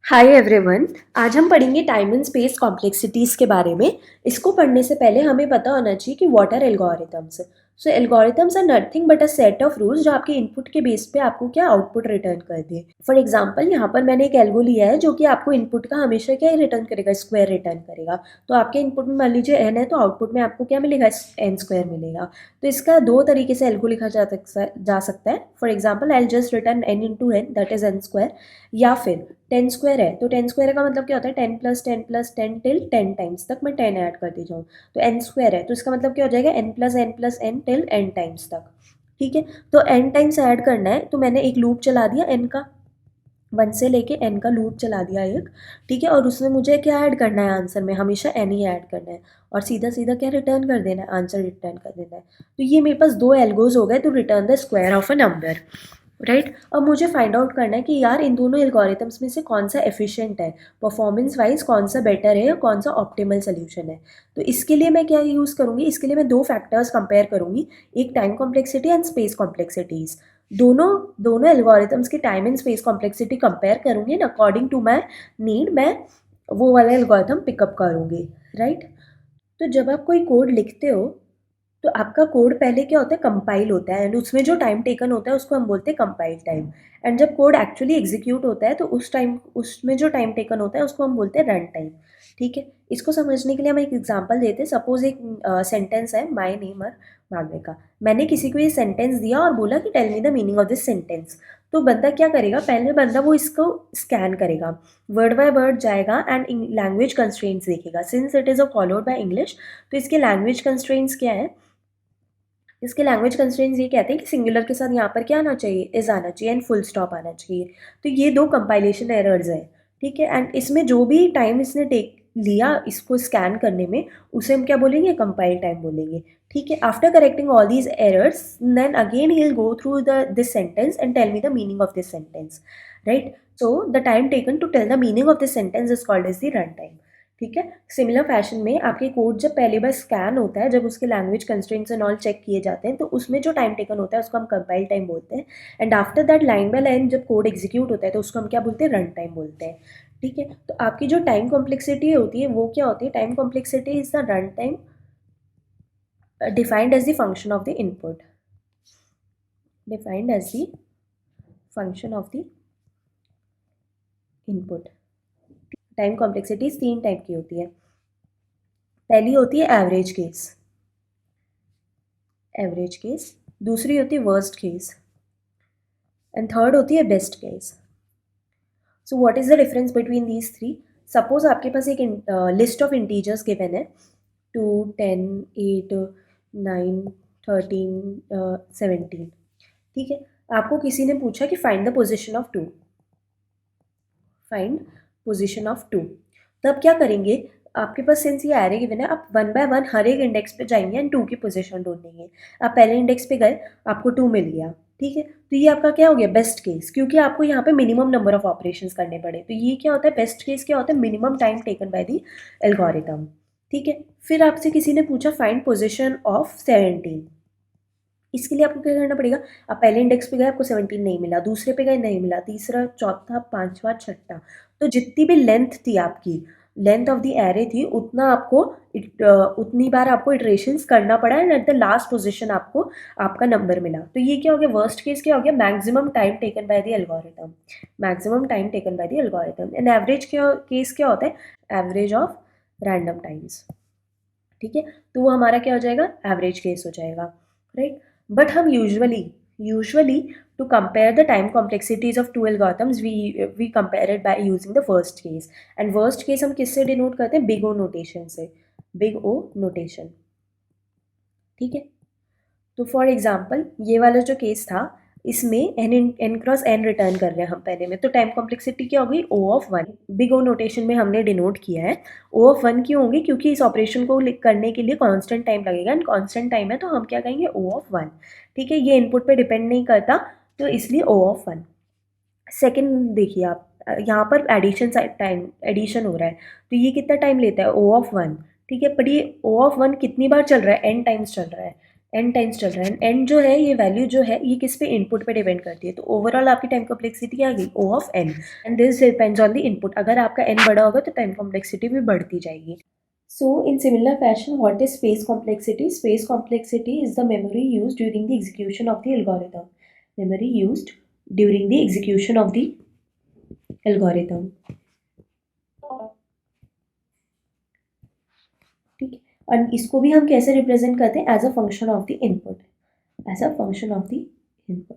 Hi everyone. आज हम पढ़ेंगे टाइम एंड स्पेस कॉम्प्लेक्सिटीज़ के बारे में। इसको पढ़ने से पहले हमें पता होना चाहिए कि what are algorithms. So algorithms are nothing but a set of rules जो आपके इनपुट के बेस पे आपको क्या आउटपुट रिटर्न कर दे। फॉर एग्जांपल यहाँ पर मैंने एक एल्गो लिया है जो कि आपको इनपुट का हमेशा क्या रिटर्न करेगा, स्क्वायर रिटर्न करेगा। तो आपके इनपुट में मान लीजिए एन है तो आउटपुट में आपको क्या मिलेगा, एन स्क्वायर मिलेगा। तो इसका दो तरीके से एल्गो लिखा जा सकता है। For example I just return n into n that is n square, या फिर टेन स्क्वायर है तो टेन स्क्वायर का मतलब क्या होता है, ten plus ten till ten times तक मैं टेन ऐड करती जाऊँ। तो एन स्क्वायर है तो इसका मतलब क्या हो जाएगा, n plus n till n times तक। ठीक है, तो एन टाइम्स ऐड करना है तो मैंने एक लूप चला दिया एन का, वन से लेके एन का लूप चला दिया एक। ठीक है, और उसमें मुझे क्या ऐड करना है, आंसर में हमेशा एन ही ऐड करना है और सीधा सीधा क्या रिटर्न कर देना है, आंसर रिटर्न कर देना है। तो ये मेरे पास दो एल्गोज हो गए to return the square of a number. Right, अब मुझे फाइंड आउट करना है कि यार इन दोनों एल्गोरिथम्स में से कौन सा एफिशिएंट है, परफॉर्मेंस वाइज कौन सा बेटर है या कौन सा ऑप्टिमल सोल्यूशन है। तो इसके लिए मैं क्या यूज़ करूँगी, इसके लिए मैं दो फैक्टर्स कंपेयर करूँगी, एक time complexity and space complexities. दोनों दोनों एल्गोरिथम्स की time and space complexity compare करूँगी and according to my need मैं वो वाला एल्गोरिथम पिकअप करूँगी। राइट, तो जब आप कोई कोड लिखते हो तो आपका कोड पहले क्या होता है, कंपाइल होता है एंड उसमें जो टाइम टेकन होता है उसको हम बोलते हैं कंपाइल टाइम। एंड जब कोड एक्चुअली एग्जीक्यूट होता है तो उस टाइम उसमें जो टाइम टेकन होता है उसको हम बोलते हैं रन टाइम। ठीक है, इसको समझने के लिए हम एक एग्जांपल देते हैं। सपोज एक सेंटेंस है, माय नेम आर मालविका। मैंने किसी को ये सेंटेंस दिया और बोला कि tell me the meaning of this sentence. तो बंदा क्या करेगा, पहले बंदा वो इसको स्कैन करेगा, वर्ड बाय वर्ड जाएगा एंड लैंग्वेज कंस्ट्रेंट्स देखेगा। Since it is a followed by English तो इसके लैंग्वेज कंस्ट्रेंट्स क्या है, इसके लैंग्वेज कंस्ट्रेंट्स ये कहते हैं कि सिंगुलर के साथ यहाँ पर क्या आना चाहिए, इज आना चाहिए एंड फुल स्टॉप आना चाहिए। तो ये दो कंपाइलेशन एरर्स है। ठीक है, एंड इसमें जो भी टाइम इसने टेक लिया इसको स्कैन करने में उसे हम क्या बोलेंगे, कंपाइल टाइम बोलेंगे। ठीक है, after correcting all these errors then again he will go through the this sentence and tell me the meaning of this sentence. Right, so the time taken to tell the meaning of this sentence is called as the run time. ठीक है, similar fashion में आपके code जब पहली बार scan होता है, जब उसके language constraints and all check किए जाते हैं तो उसमें जो टाइम टेकन होता है उसको हम कंपाइल टाइम बोलते हैं। And after that line by line जब कोड एग्जीक्यूट होता है तो उसको हम क्या बोलते हैं, रन टाइम बोलते हैं। ठीक है, तो आपकी जो टाइम कॉम्प्लेक्सिटी होती है वो क्या होती है, time complexity is the run time defined as the function of the input, defined as the function of the input. Time complexity तीन टाइप की होती है। पहली होती है एवरेज केस, एवरेज केस। दूसरी होती है वर्स्ट केस एंड थर्ड होती है best case. So what is the difference between these three. Suppose आपके पास एक लिस्ट ऑफ इंटीजर्स गिवन है, 2, 10, 8, 9, 13, 17। ठीक है, आपको किसी ने पूछा कि find the position of two, find position of two. तो आप क्या करेंगे, आपके पास सिंस ये एरे गिवन है आप वन बाय वन हर एक इंडेक्स पे जाएंगे एंड टू की पोजीशन ढूंढेंगे। आप पहले इंडेक्स पे गए, आपको टू मिल गया। ठीक है, तो ये आपका क्या हो गया, बेस्ट केस, क्योंकि आपको यहाँ पे मिनिमम नंबर ऑफ ऑपरेशंस करने पड़े। तो ये क्या होता है, बेस्ट केस क्या होता है, minimum time taken by the algorithm. ठीक है, फिर आपसे किसी ने पूछा फाइंड पोजिशन ऑफ 17। इसके लिए आपको क्या करना पड़ेगा, आप पहले इंडेक्स पे गए आपको 17 नहीं मिला, दूसरे पे गए नहीं मिला, तीसरा, चौथा, पांचवा, छठा। तो जितनी भी लेंथ थी आपकी, लेंथ ऑफ द एरे थी, उतना आपको उतनी बार आपको इटरेशंस करना पड़ा and at the last position आपको आपका नंबर मिला। तो ये क्या हो गया, वर्स्ट केस क्या हो गया, maximum time taken by the algorithm, maximum time taken by the algorithm. And average case क्या होता है, एवरेज ऑफ रैंडम टाइम्स। ठीक है, तो वो हमारा क्या हो जाएगा, एवरेज केस हो जाएगा। राइट, बट हम usually to compare the time complexities of two algorithms we compare it by using the first case. And worst case हम किससे डिनोट करते हैं, बिग ओ नोटेशन से, बिग ओ नोटेशन। ठीक है, तो फॉर एग्जाम्पल ये वाला जो केस था, इसमें एन क्रॉस एन रिटर्न कर रहे हैं हम पहले में, तो टाइम कॉम्प्लेक्सिटी क्या हो गई, O of one. Big O notation में हमने डिनोट किया है। ओ ऑफ वन क्यों होगी, क्योंकि इस ऑपरेशन को करने के लिए कांस्टेंट टाइम लगेगा एंड कांस्टेंट टाइम है तो हम क्या कहेंगे, ओ ऑफ वन। ठीक है, ये इनपुट पे डिपेंड नहीं करता तो इसलिए ओ ऑफ वन। सेकेंड देखिए आप, यहाँ पर एडिशन टाइम, एडिशन हो रहा है तो ये कितना टाइम लेता है, ओ ऑफ वन। ठीक है, पर ये ओ ऑफ वन कितनी बार चल रहा है, एन टाइम्स चल रहा है, n टाइम्स चल रहा है, n जो है ये वैल्यू जो है ये किस पे, इनपुट पे डिपेंड करती है। तो ओवरऑल आपकी टाइम कॉम्प्लेक्सिटी आ गई O of n, and this depends on the input. अगर आपका n बड़ा होगा तो टाइम कॉम्प्लेक्सिटी भी बढ़ती जाएगी। So in similar fashion, what is space complexity? Space complexity is the memory used during the execution of the algorithm. Memory used during the execution of the algorithm. ठीक है, और इसको भी हम कैसे रिप्रेजेंट करते हैं, as a function of the input, as a function of the input.